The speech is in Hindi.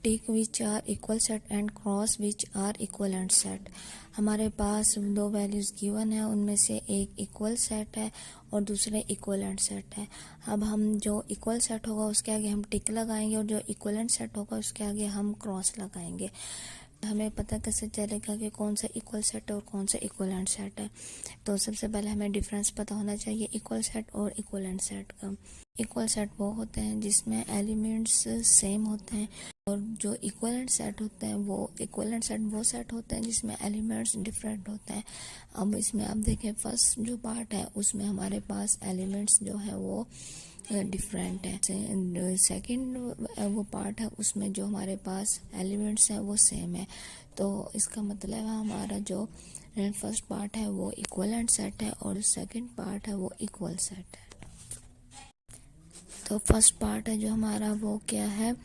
Tick which are equal set and cross which are equivalent set. हमारे पास दो वैल्यूज़ गिवन है, उनमें से एक इक्वल सेट है और दूसरे इक्वलेंट सेट है। अब हम जो इक्वल सेट होगा उसके आगे हम टिक लगाएंगे और जो इक्वलेंट सेट होगा उसके आगे हम क्रॉस लगाएंगे। हमें पता कैसे चलेगा कि कौन सा इक्वल सेट है और कौन सा इक्वलेंट सेट है? तो सबसे पहले हमें डिफरेंस पता होना चाहिए इक्वल सेट और इक्वलेंट सेट का। इक्वल सेट वो होते हैं जिसमें एलिमेंट्स सेम होते हैं, और जो इक्वलेंट सेट होते हैं वो सेट होते हैं जिसमें एलिमेंट्स डिफरेंट होते हैं। अब इसमें आप देखें, फर्स्ट जो पार्ट है उसमें हमारे पास एलिमेंट्स जो है वो डिफरेंट है। सेकंड वो पार्ट है उसमें जो हमारे पास एलिमेंट्स हैं वो सेम है। तो इसका मतलब है हमारा जो फर्स्ट पार्ट है वो इक्वलेंट सेट है और सेकंड पार्ट है वो इक्वल सेट है। तो फर्स्ट पार्ट है जो हमारा वो क्या है,